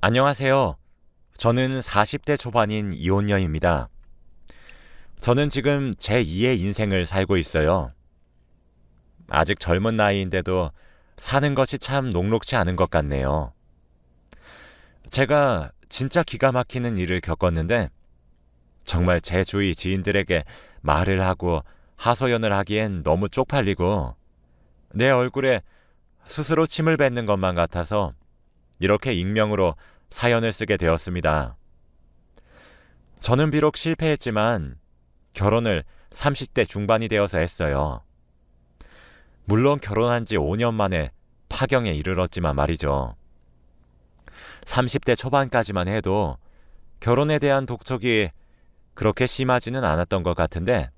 안녕하세요. 저는 40대 초반인 이혼녀입니다. 저는 지금 제2의 인생을 살고 있어요. 아직 젊은 나이인데도 사는 것이 참 녹록지 않은 것 같네요. 제가 진짜 기가 막히는 일을 겪었는데 정말 제 주위 지인들에게 말을 하고 하소연을 하기엔 너무 쪽팔리고 내 얼굴에 스스로 침을 뱉는 것만 같아서 이렇게 익명으로 사연을 쓰게 되었습니다. 저는 비록 실패했지만 결혼을 30대 중반이 되어서 했어요. 물론 결혼한 지 5년 만에 파경에 이르렀지만 말이죠. 30대 초반까지만 해도 결혼에 대한 독촉이 그렇게 심하지는 않았던 것 같은데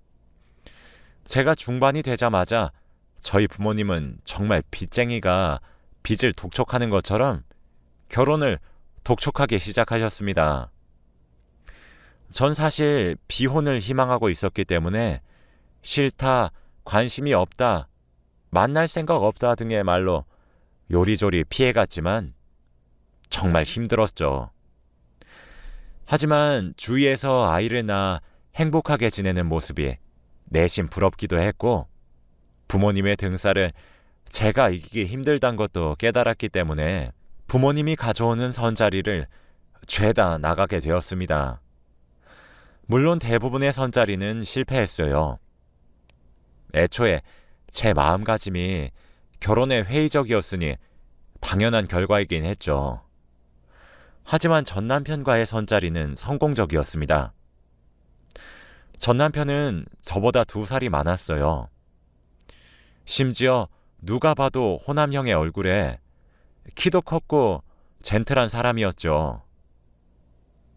제가 중반이 되자마자 저희 부모님은 정말 빚쟁이가 빚을 독촉하는 것처럼 결혼을 독촉하기 시작하셨습니다. 전 사실 비혼을 희망하고 있었기 때문에 싫다, 관심이 없다, 만날 생각 없다 등의 말로 요리조리 피해갔지만 정말 힘들었죠. 하지만 주위에서 아이를 낳아 행복하게 지내는 모습이 내심 부럽기도 했고 부모님의 등살을 제가 이기기 힘들단 것도 깨달았기 때문에 부모님이 가져오는 선자리를 죄다 나가게 되었습니다. 물론 대부분의 선자리는 실패했어요. 애초에 제 마음가짐이 결혼에 회의적이었으니 당연한 결과이긴 했죠. 하지만 전 남편과의 선자리는 성공적이었습니다. 전 남편은 저보다 2살이 많았어요. 심지어 누가 봐도 호남형의 얼굴에 키도 컸고 젠틀한 사람이었죠.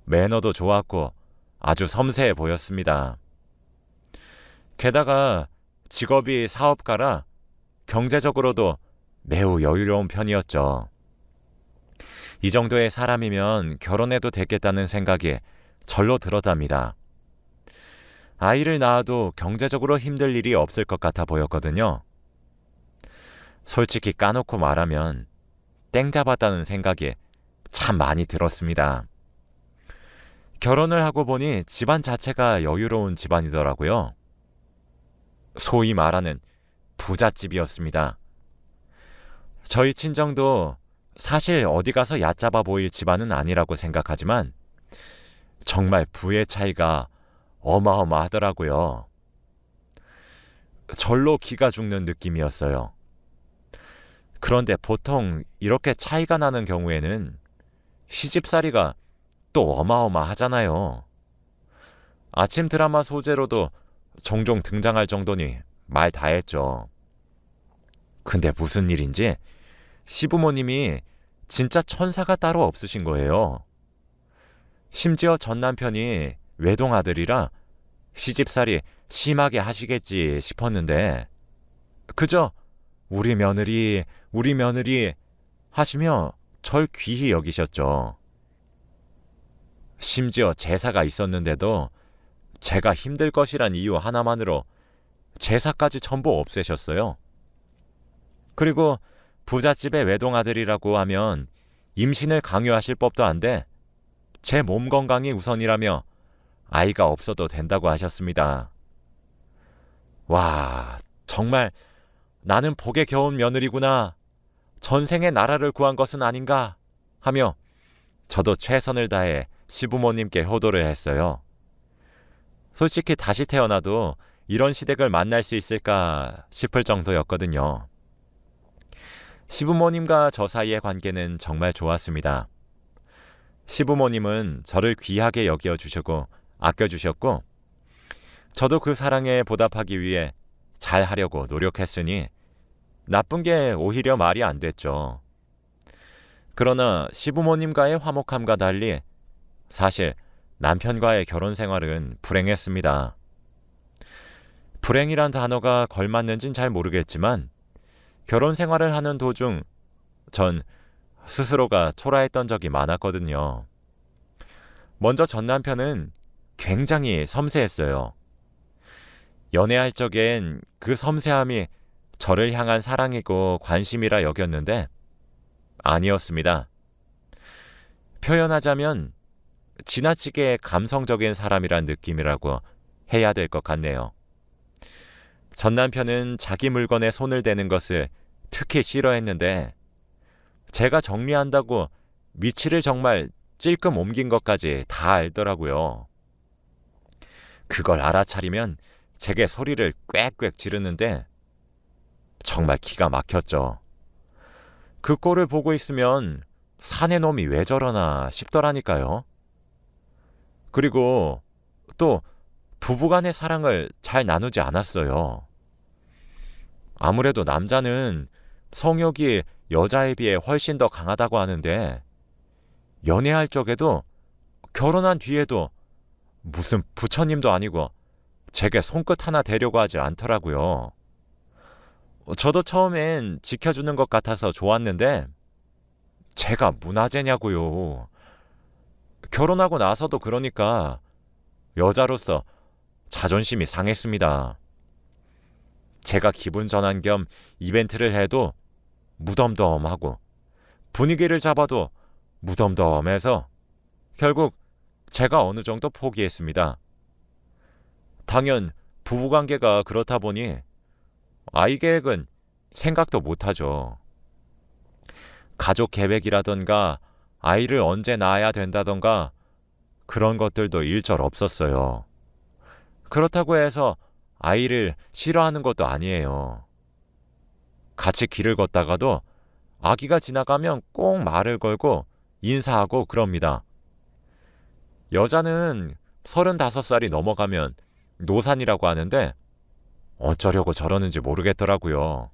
매너도 좋았고 아주 섬세해 보였습니다. 게다가 직업이 사업가라 경제적으로도 매우 여유로운 편이었죠. 이 정도의 사람이면 결혼해도 되겠다는 생각이 절로 들었답니다. 아이를 낳아도 경제적으로 힘들 일이 없을 것 같아 보였거든요. 솔직히 까놓고 말하면 땡 잡았다는 생각이 참 많이 들었습니다. 결혼을 하고 보니 집안 자체가 여유로운 집안이더라고요. 소위 말하는 부잣집이었습니다. 저희 친정도 사실 어디 가서 얕잡아 보일 집안은 아니라고 생각하지만 정말 부의 차이가 어마어마하더라고요. 절로 기가 죽는 느낌이었어요. 그런데 보통 이렇게 차이가 나는 경우에는 시집살이가 또 어마어마하잖아요. 아침 드라마 소재로도 종종 등장할 정도니 말 다 했죠. 근데 무슨 일인지 시부모님이 진짜 천사가 따로 없으신 거예요. 심지어 전 남편이 외동아들이라 시집살이 심하게 하시겠지 싶었는데 그저 우리 며느리 하시며 절 귀히 여기셨죠. 심지어 제사가 있었는데도 제가 힘들 것이란 이유 하나만으로 제사까지 전부 없애셨어요. 그리고 부잣집의 외동아들이라고 하면 임신을 강요하실 법도 한데 제 몸 건강이 우선이라며 아이가 없어도 된다고 하셨습니다. 와, 정말 나는 복에 겨운 며느리구나. 전생에 나라를 구한 것은 아닌가 하며 저도 최선을 다해 시부모님께 효도를 했어요. 솔직히 다시 태어나도 이런 시댁을 만날 수 있을까 싶을 정도였거든요. 시부모님과 저 사이의 관계는 정말 좋았습니다. 시부모님은 저를 귀하게 여겨주시고 아껴주셨고 저도 그 사랑에 보답하기 위해 잘하려고 노력했으니 나쁜 게 오히려 말이 안 됐죠. 그러나 시부모님과의 화목함과 달리 사실 남편과의 결혼 생활은 불행했습니다. 불행이란 단어가 걸맞는진 잘 모르겠지만 결혼 생활을 하는 도중 전 스스로가 초라했던 적이 많았거든요. 먼저 전 남편은 굉장히 섬세했어요. 연애할 적엔 그 섬세함이 저를 향한 사랑이고 관심이라 여겼는데 아니었습니다. 표현하자면 지나치게 감성적인 사람이란 느낌이라고 해야 될 것 같네요. 전 남편은 자기 물건에 손을 대는 것을 특히 싫어했는데 제가 정리한다고 위치를 정말 찔끔 옮긴 것까지 다 알더라고요. 그걸 알아차리면 제게 소리를 꽥꽥 지르는데 정말 기가 막혔죠. 그 꼴을 보고 있으면 사내 놈이 왜 저러나 싶더라니까요. 그리고 또 부부간의 사랑을 잘 나누지 않았어요. 아무래도 남자는 성욕이 여자에 비해 훨씬 더 강하다고 하는데 연애할 적에도 결혼한 뒤에도 무슨 부처님도 아니고 제게 손끝 하나 대려고 하지 않더라고요. 저도 처음엔 지켜주는 것 같아서 좋았는데 제가 문화재냐고요. 결혼하고 나서도 그러니까 여자로서 자존심이 상했습니다. 제가 기분 전환 겸 이벤트를 해도 무덤덤하고 분위기를 잡아도 무덤덤해서 결국 제가 어느 정도 포기했습니다. 당연 부부관계가 그렇다 보니 아이 계획은 생각도 못하죠. 가족 계획이라던가 아이를 언제 낳아야 된다던가 그런 것들도 일절 없었어요. 그렇다고 해서 아이를 싫어하는 것도 아니에요. 같이 길을 걷다가도 아기가 지나가면 꼭 말을 걸고 인사하고 그럽니다. 여자는 35살이 넘어가면 노산이라고 하는데 어쩌려고 저러는지 모르겠더라고요.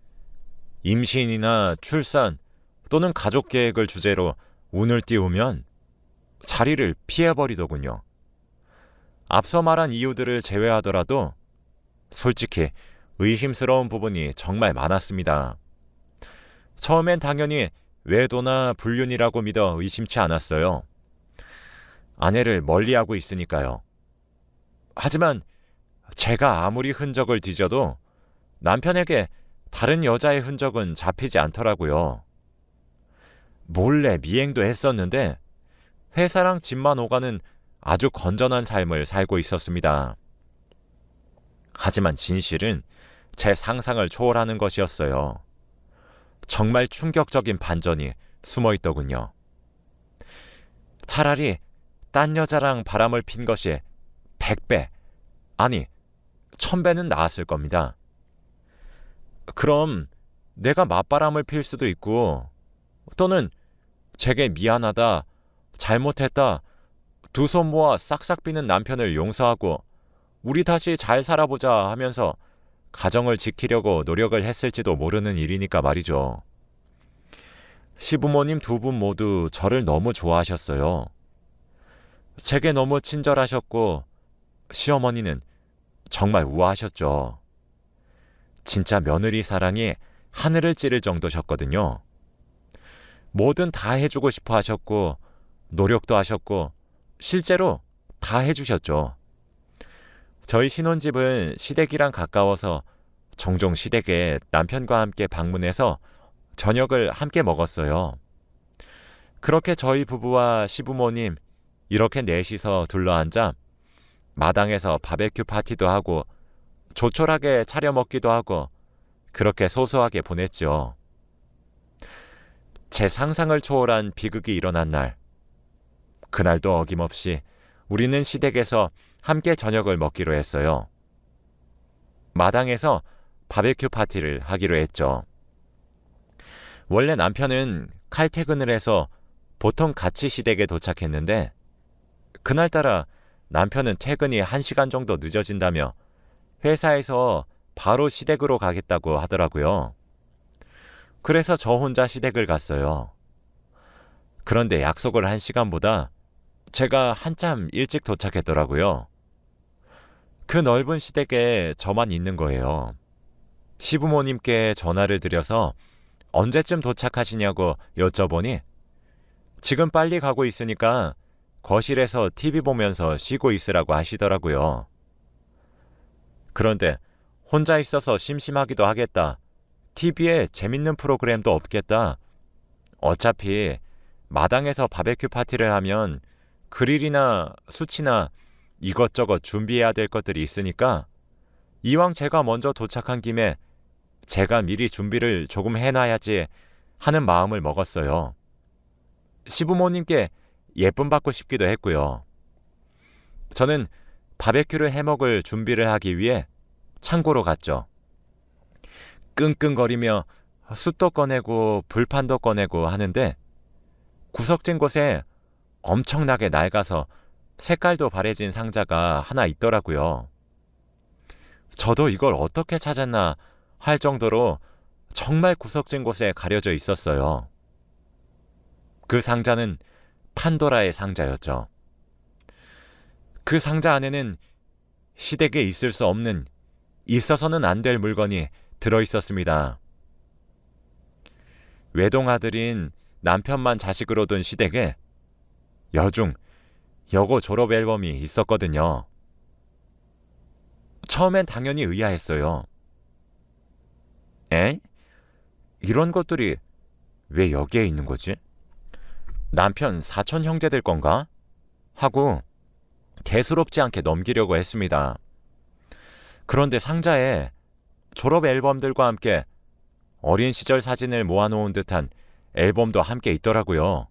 임신이나 출산 또는 가족 계획을 주제로 운을 띄우면 자리를 피해버리더군요. 앞서 말한 이유들을 제외하더라도 솔직히 의심스러운 부분이 정말 많았습니다. 처음엔 당연히 외도나 불륜이라고 믿어 의심치 않았어요. 아내를 멀리하고 있으니까요. 하지만 제가 아무리 흔적을 뒤져도 남편에게 다른 여자의 흔적은 잡히지 않더라고요. 몰래 미행도 했었는데 회사랑 집만 오가는 아주 건전한 삶을 살고 있었습니다. 하지만 진실은 제 상상을 초월하는 것이었어요. 정말 충격적인 반전이 숨어 있더군요. 차라리 딴 여자랑 바람을 핀 것이 100배, 아니 1000배는 나았을 겁니다. 그럼 내가 맞바람을 필 수도 있고 또는 제게 미안하다, 잘못했다, 두 손 모아 싹싹 비는 남편을 용서하고 우리 다시 잘 살아보자 하면서 가정을 지키려고 노력을 했을지도 모르는 일이니까 말이죠. 시부모님 두 분 모두 저를 너무 좋아하셨어요. 제게 너무 친절하셨고 시어머니는 정말 우아하셨죠. 진짜 며느리 사랑이 하늘을 찌를 정도셨거든요. 뭐든 다 해주고 싶어 하셨고 노력도 하셨고 실제로 다 해주셨죠. 저희 신혼집은 시댁이랑 가까워서 종종 시댁에 남편과 함께 방문해서 저녁을 함께 먹었어요. 그렇게 저희 부부와 시부모님 이렇게 넷이서 둘러앉아 마당에서 바베큐 파티도 하고 조촐하게 차려 먹기도 하고 그렇게 소소하게 보냈죠. 제 상상을 초월한 비극이 일어난 날, 그날도 어김없이 우리는 시댁에서 함께 저녁을 먹기로 했어요. 마당에서 바베큐 파티를 하기로 했죠. 원래 남편은 칼퇴근을 해서 보통 같이 시댁에 도착했는데 그날따라 남편은 퇴근이 1시간 정도 늦어진다며 회사에서 바로 시댁으로 가겠다고 하더라고요. 그래서 저 혼자 시댁을 갔어요. 그런데 약속을 한 시간보다 제가 한참 일찍 도착했더라고요. 그 넓은 시댁에 저만 있는 거예요. 시부모님께 전화를 드려서 언제쯤 도착하시냐고 여쭤보니 지금 빨리 가고 있으니까 거실에서 TV 보면서 쉬고 있으라고 하시더라고요. 그런데 혼자 있어서 심심하기도 하겠다. TV에 재밌는 프로그램도 없겠다. 어차피 마당에서 바베큐 파티를 하면 그릴이나 수치나 이것저것 준비해야 될 것들이 있으니까 이왕 제가 먼저 도착한 김에 제가 미리 준비를 조금 해놔야지 하는 마음을 먹었어요. 시부모님께 예쁨 받고 싶기도 했고요. 저는 바베큐를 해먹을 준비를 하기 위해 창고로 갔죠. 끙끙거리며 숯도 꺼내고 불판도 꺼내고 하는데 구석진 곳에 엄청나게 낡아서 색깔도 바래진 상자가 하나 있더라고요. 저도 이걸 어떻게 찾았나 할 정도로 정말 구석진 곳에 가려져 있었어요. 그 상자는 판도라의 상자였죠. 그 상자 안에는 시댁에 있을 수 없는, 있어서는 안 될 물건이 들어있었습니다. 외동아들인 남편만 자식으로 둔 시댁에 여중, 여고 졸업 앨범이 있었거든요. 처음엔 당연히 의아했어요. 에? 이런 것들이 왜 여기에 있는 거지? 남편 사촌 형제들 건가? 하고 대수롭지 않게 넘기려고 했습니다. 그런데 상자에 졸업 앨범들과 함께 어린 시절 사진을 모아놓은 듯한 앨범도 함께 있더라고요.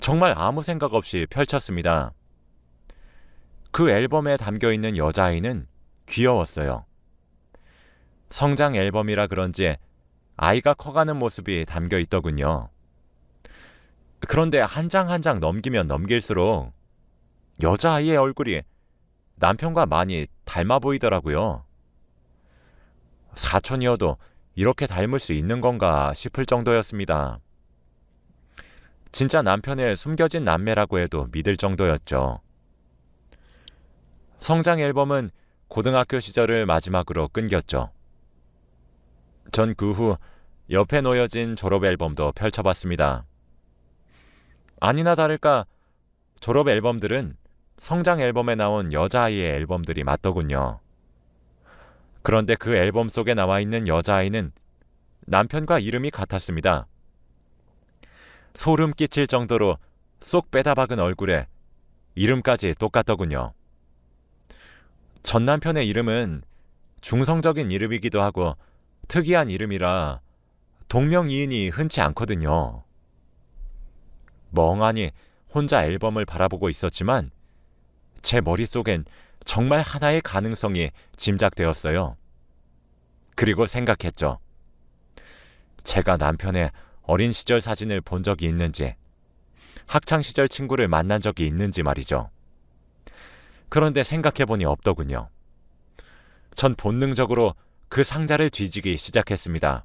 정말 아무 생각 없이 펼쳤습니다. 그 앨범에 담겨있는 여자아이는 귀여웠어요. 성장 앨범이라 그런지 아이가 커가는 모습이 담겨있더군요. 그런데 한 장 한 장 넘기면 넘길수록 여자아이의 얼굴이 남편과 많이 닮아 보이더라고요. 사촌이어도 이렇게 닮을 수 있는 건가 싶을 정도였습니다. 진짜 남편의 숨겨진 남매라고 해도 믿을 정도였죠. 성장 앨범은 고등학교 시절을 마지막으로 끊겼죠. 전 그 후 옆에 놓여진 졸업 앨범도 펼쳐봤습니다. 아니나 다를까 졸업 앨범들은 성장 앨범에 나온 여자아이의 앨범들이 맞더군요. 그런데 그 앨범 속에 나와 있는 여자아이는 남편과 이름이 같았습니다. 소름 끼칠 정도로 쏙 빼다 박은 얼굴에 이름까지 똑같더군요. 전 남편의 이름은 중성적인 이름이기도 하고 특이한 이름이라 동명이인이 흔치 않거든요. 멍하니 혼자 앨범을 바라보고 있었지만 제 머릿속엔 정말 하나의 가능성이 짐작되었어요. 그리고 생각했죠. 제가 남편의 어린 시절 사진을 본 적이 있는지, 학창시절 친구를 만난 적이 있는지 말이죠. 그런데 생각해보니 없더군요. 전 본능적으로 그 상자를 뒤지기 시작했습니다.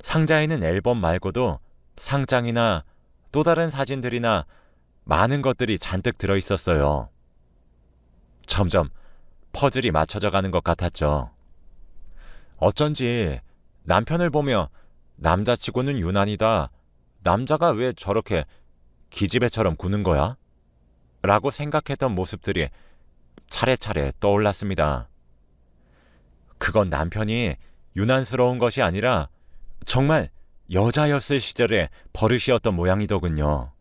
상자에는 앨범 말고도 상장이나 또 다른 사진들이나 많은 것들이 잔뜩 들어있었어요. 점점 퍼즐이 맞춰져 가는 것 같았죠. 어쩐지 남편을 보며 남자치고는 유난이다. 남자가 왜 저렇게 기집애처럼 구는 거야? 라고 생각했던 모습들이 차례차례 떠올랐습니다. 그건 남편이 유난스러운 것이 아니라 정말 여자였을 시절의 버릇이었던 모양이더군요.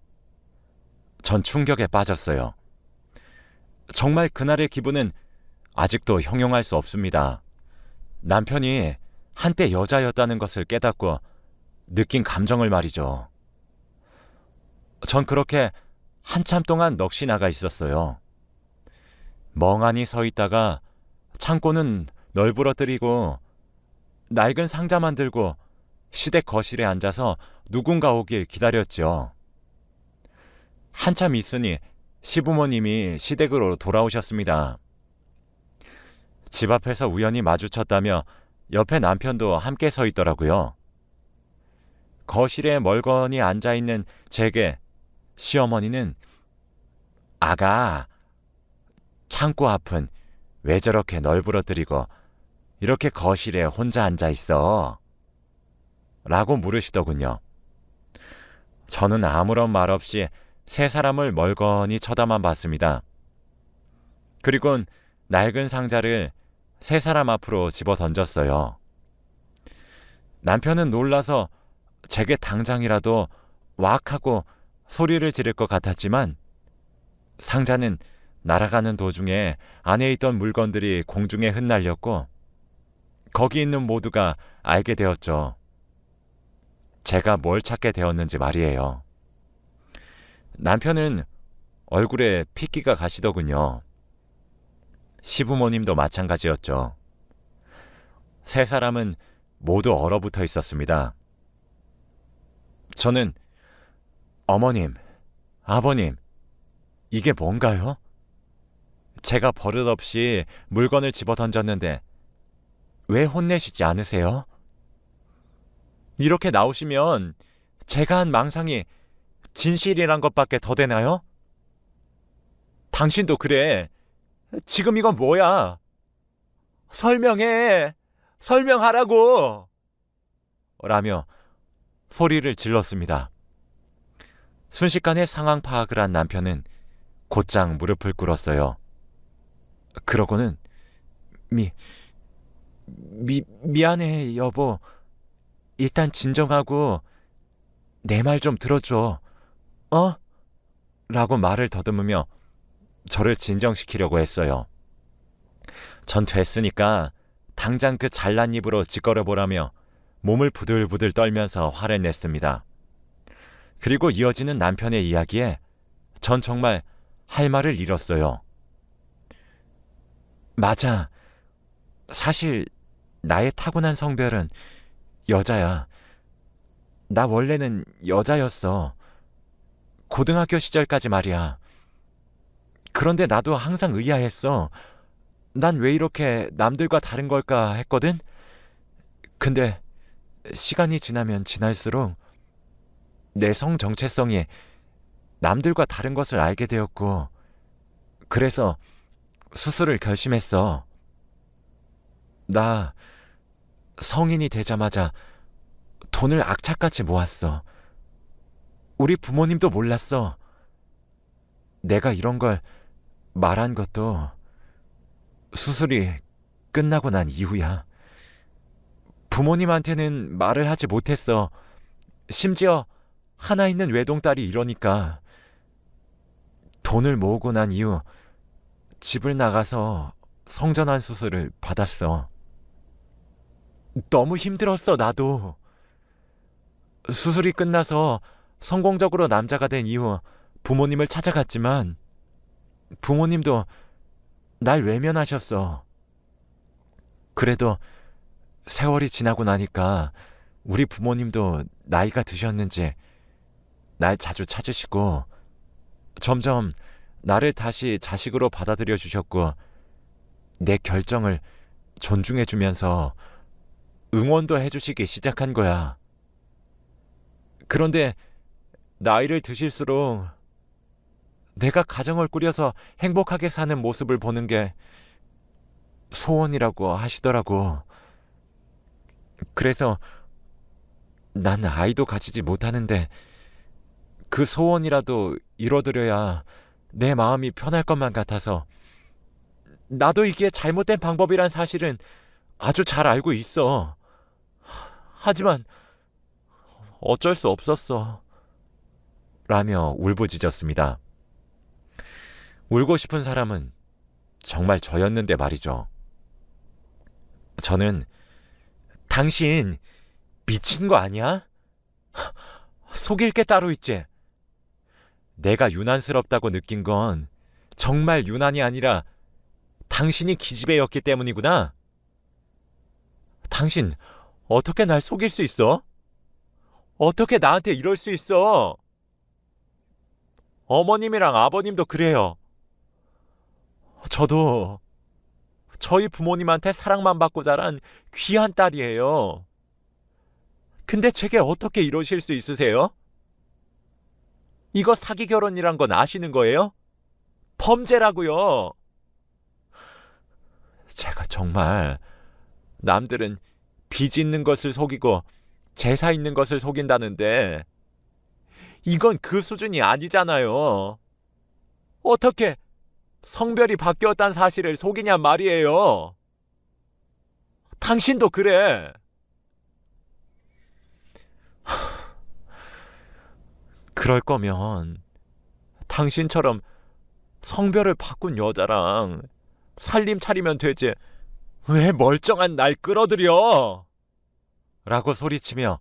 전 충격에 빠졌어요. 정말 그날의 기분은 아직도 형용할 수 없습니다. 남편이 한때 여자였다는 것을 깨닫고 느낀 감정을 말이죠. 전 그렇게 한참 동안 넋이 나가 있었어요. 멍하니 서 있다가 창고는 널브러뜨리고 낡은 상자만 들고 시댁 거실에 앉아서 누군가 오길 기다렸죠. 한참 있으니 시부모님이 시댁으로 돌아오셨습니다. 집 앞에서 우연히 마주쳤다며 옆에 남편도 함께 서 있더라고요. 거실에 멀거니 앉아있는 제게 시어머니는 아가, 창고 앞은 왜 저렇게 널브러뜨리고 이렇게 거실에 혼자 앉아있어? 라고 물으시더군요. 저는 아무런 말 없이 세 사람을 멀거니 쳐다만 봤습니다. 그리곤 낡은 상자를 세 사람 앞으로 집어 던졌어요. 남편은 놀라서 제게 당장이라도 왁 하고 소리를 지를 것 같았지만 상자는 날아가는 도중에 안에 있던 물건들이 공중에 흩날렸고 거기 있는 모두가 알게 되었죠. 제가 뭘 찾게 되었는지 말이에요. 남편은 얼굴에 핏기가 가시더군요. 시부모님도 마찬가지였죠. 세 사람은 모두 얼어붙어 있었습니다. 저는 어머님, 아버님, 이게 뭔가요? 제가 버릇없이 물건을 집어 던졌는데 왜 혼내시지 않으세요? 이렇게 나오시면 제가 한 망상이 진실이란 것밖에 더 되나요? 당신도 그래. 지금 이건 뭐야? 설명해. 설명하라고. 라며 소리를 질렀습니다. 순식간에 상황 파악을 한 남편은 곧장 무릎을 꿇었어요. 그러고는 미안해, 여보. 일단 진정하고 내 말 좀 들어줘. 어? 라고 말을 더듬으며 저를 진정시키려고 했어요. 전 됐으니까 당장 그 잘난 입으로 짓거려보라며 몸을 부들부들 떨면서 화를 냈습니다. 그리고 이어지는 남편의 이야기에 전 정말 할 말을 잃었어요. 맞아. 사실 나의 타고난 성별은 여자야. 나 원래는 여자였어. 고등학교 시절까지 말이야. 그런데 나도 항상 의아했어. 난 왜 이렇게 남들과 다른 걸까 했거든? 근데 시간이 지나면 지날수록 내 성 정체성이 남들과 다른 것을 알게 되었고, 그래서 수술을 결심했어. 나 성인이 되자마자 돈을 악착같이 모았어. 우리 부모님도 몰랐어. 내가 이런 걸 말한 것도 수술이 끝나고 난 이후야. 부모님한테는 말을 하지 못했어. 심지어 하나 있는 외동딸이 이러니까. 돈을 모으고 난 이후 집을 나가서 성전환 수술을 받았어. 너무 힘들었어, 나도. 수술이 끝나서 성공적으로 남자가 된 이후 부모님을 찾아갔지만 부모님도 날 외면하셨어. 그래도 세월이 지나고 나니까 우리 부모님도 나이가 드셨는지 날 자주 찾으시고 점점 나를 다시 자식으로 받아들여 주셨고 내 결정을 존중해 주면서 응원도 해주시기 시작한 거야. 그런데 나이를 드실수록 내가 가정을 꾸려서 행복하게 사는 모습을 보는 게 소원이라고 하시더라고. 그래서 난 아이도 가지지 못하는데 그 소원이라도 이뤄드려야 내 마음이 편할 것만 같아서 나도 이게 잘못된 방법이란 사실은 아주 잘 알고 있어. 하지만 어쩔 수 없었어. 라며 울부짖었습니다. 울고 싶은 사람은 정말 저였는데 말이죠. 저는 당신 미친 거 아니야? 속일 게 따로 있지. 내가 유난스럽다고 느낀 건 정말 유난이 아니라 당신이 기집애였기 때문이구나. 당신 어떻게 날 속일 수 있어? 어떻게 나한테 이럴 수 있어? 어머님이랑 아버님도 그래요. 저도 저희 부모님한테 사랑만 받고 자란 귀한 딸이에요. 근데 제게 어떻게 이러실 수 있으세요? 이거 사기 결혼이란 건 아시는 거예요? 범죄라고요. 제가 정말 남들은 빚 있는 것을 속이고 제사 있는 것을 속인다는데 이건 그 수준이 아니잖아요. 어떻게 성별이 바뀌었다는 사실을 속이냔 말이에요. 당신도 그래. 그럴 거면 당신처럼 성별을 바꾼 여자랑 살림 차리면 되지. 왜 멀쩡한 날 끌어들여? 라고 소리치며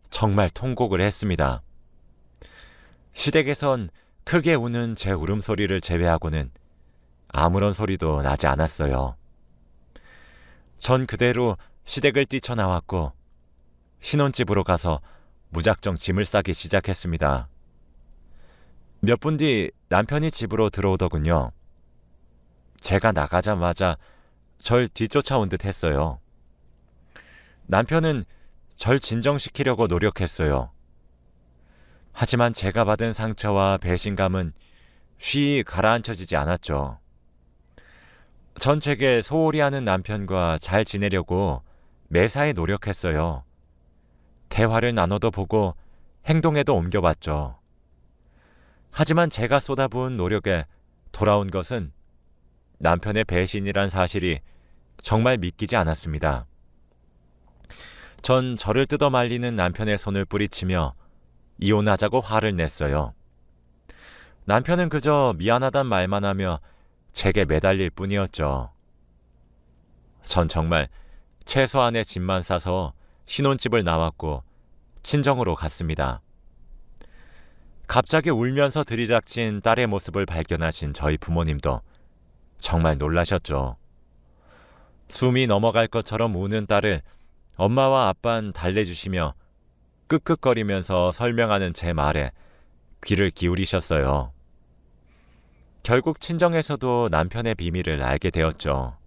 정말 통곡을 했습니다. 시댁에선 크게 우는 제 울음소리를 제외하고는 아무런 소리도 나지 않았어요. 전 그대로 시댁을 뛰쳐나왔고 신혼집으로 가서 무작정 짐을 싸기 시작했습니다. 몇 분 뒤 남편이 집으로 들어오더군요. 제가 나가자마자 절 뒤쫓아온 듯 했어요. 남편은 절 진정시키려고 노력했어요. 하지만 제가 받은 상처와 배신감은 쉬이 가라앉혀지지 않았죠. 전 제게 소홀히 하는 남편과 잘 지내려고 매사에 노력했어요. 대화를 나눠도 보고 행동에도 옮겨봤죠. 하지만 제가 쏟아부은 노력에 돌아온 것은 남편의 배신이란 사실이 정말 믿기지 않았습니다. 전 저를 뜯어 말리는 남편의 손을 뿌리치며 이혼하자고 화를 냈어요. 남편은 그저 미안하단 말만 하며 제게 매달릴 뿐이었죠. 전 정말 최소한의 짐만 싸서 신혼집을 나왔고 친정으로 갔습니다. 갑자기 울면서 들이닥친 딸의 모습을 발견하신 저희 부모님도 정말 놀라셨죠. 숨이 넘어갈 것처럼 우는 딸을 엄마와 아빠는 달래주시며 끄끄거리면서 설명하는 제 말에 귀를 기울이셨어요. 결국 친정에서도 남편의 비밀을 알게 되었죠.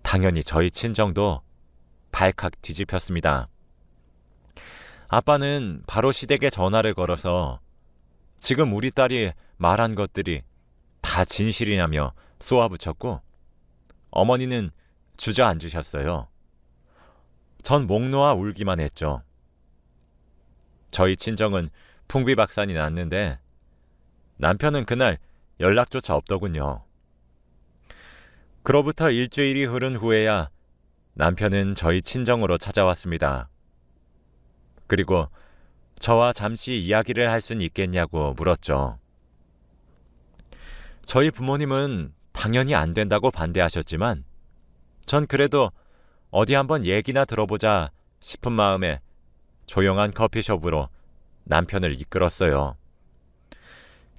당연히 저희 친정도 발칵 뒤집혔습니다. 아빠는 바로 시댁에 전화를 걸어서 지금 우리 딸이 말한 것들이 다 진실이냐며 쏘아붙였고 어머니는 주저앉으셨어요. 전 목 놓아 울기만 했죠. 저희 친정은 풍비박산이 났는데 남편은 그날 연락조차 없더군요. 그로부터 일주일이 흐른 후에야 남편은 저희 친정으로 찾아왔습니다. 그리고 저와 잠시 이야기를 할 순 있겠냐고 물었죠. 저희 부모님은 당연히 안 된다고 반대하셨지만 전 그래도 어디 한번 얘기나 들어보자 싶은 마음에 조용한 커피숍으로 남편을 이끌었어요.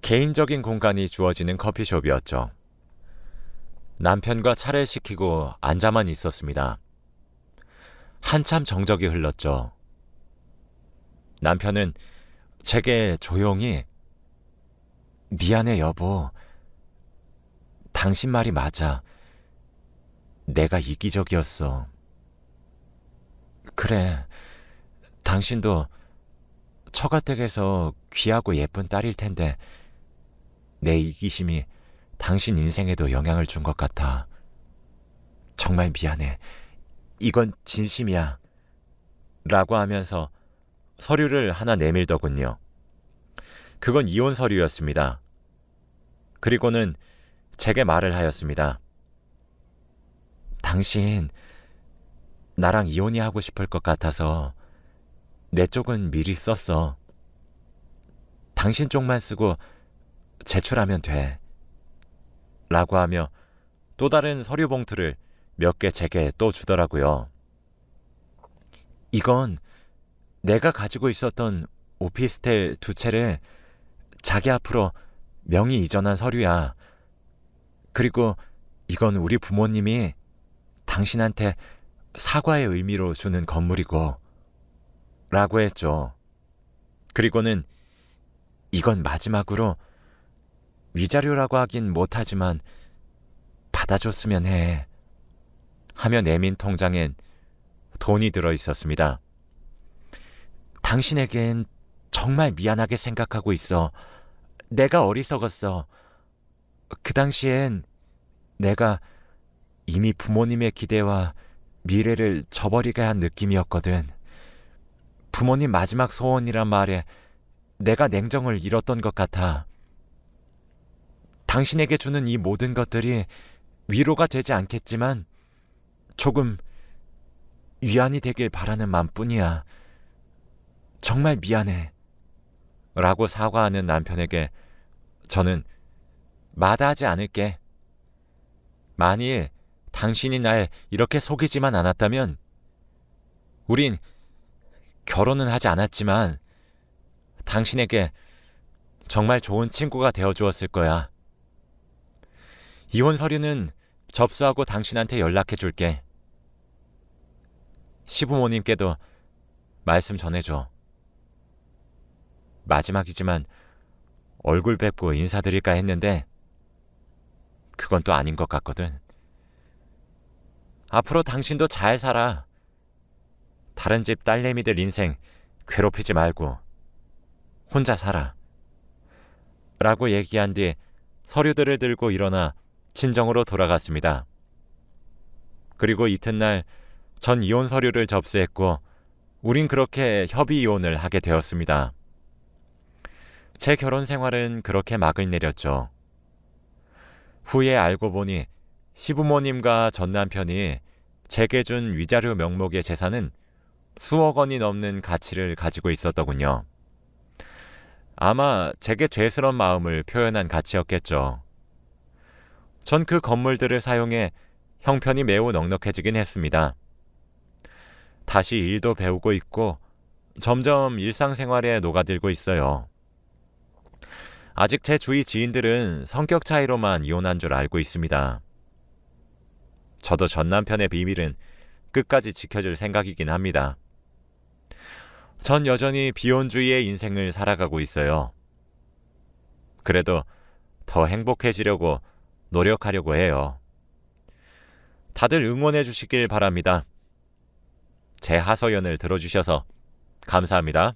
개인적인 공간이 주어지는 커피숍이었죠. 남편과 차를 시키고 앉아만 있었습니다. 한참 정적이 흘렀죠. 남편은 제게 조용히 미안해 여보. 당신 말이 맞아. 내가 이기적이었어. 그래. 당신도 처가댁에서 귀하고 예쁜 딸일 텐데 내 이기심이 당신 인생에도 영향을 준 것 같아. 정말 미안해. 이건 진심이야. 라고 하면서 서류를 하나 내밀더군요. 그건 이혼 서류였습니다. 그리고는 제게 말을 하였습니다. 당신 나랑 이혼이 하고 싶을 것 같아서 내 쪽은 미리 썼어. 당신 쪽만 쓰고 제출하면 돼. 라고 하며 또 다른 서류 봉투를 몇 개 제게 또 주더라고요. 이건 내가 가지고 있었던 오피스텔 2채를 자기 앞으로 명의 이전한 서류야. 그리고 이건 우리 부모님이 당신한테 사과의 의미로 주는 건물이고 라고 했죠. 그리고는 이건 마지막으로 위자료라고 하긴 못하지만 받아줬으면 해. 하며 내민 통장엔 돈이 들어 있었습니다. 당신에겐 정말 미안하게 생각하고 있어. 내가 어리석었어. 그 당시엔 내가 이미 부모님의 기대와 미래를 저버리게 한 느낌이었거든. 부모님 마지막 소원이란 말에 내가 냉정을 잃었던 것 같아. 당신에게 주는 이 모든 것들이 위로가 되지 않겠지만 조금 위안이 되길 바라는 마음뿐이야. 정말 미안해. 라고 사과하는 남편에게 저는 마다하지 않을게. 만일 당신이 날 이렇게 속이지만 않았다면 우린 결혼은 하지 않았지만 당신에게 정말 좋은 친구가 되어주었을 거야. 이혼 서류는 접수하고 당신한테 연락해 줄게. 시부모님께도 말씀 전해줘. 마지막이지만 얼굴 뵙고 인사드릴까 했는데 그건 또 아닌 것 같거든. 앞으로 당신도 잘 살아. 다른 집 딸내미들 인생 괴롭히지 말고 혼자 살아. 라고 얘기한 뒤 서류들을 들고 일어나 친정으로 돌아갔습니다. 그리고 이튿날 전 이혼 서류를 접수했고 우린 그렇게 협의 이혼을 하게 되었습니다. 제 결혼 생활은 그렇게 막을 내렸죠. 후에 알고 보니 시부모님과 전 남편이 제게 준 위자료 명목의 재산은 수억 원이 넘는 가치를 가지고 있었더군요. 아마 제게 죄스러운 마음을 표현한 가치였겠죠. 전 그 건물들을 사용해 형편이 매우 넉넉해지긴 했습니다. 다시 일도 배우고 있고 점점 일상생활에 녹아들고 있어요. 아직 제 주위 지인들은 성격 차이로만 이혼한 줄 알고 있습니다. 저도 전 남편의 비밀은 끝까지 지켜줄 생각이긴 합니다. 전 여전히 비혼주의의 인생을 살아가고 있어요. 그래도 더 행복해지려고 노력하려고 해요. 다들 응원해 주시길 바랍니다. 제 하소연을 들어주셔서 감사합니다.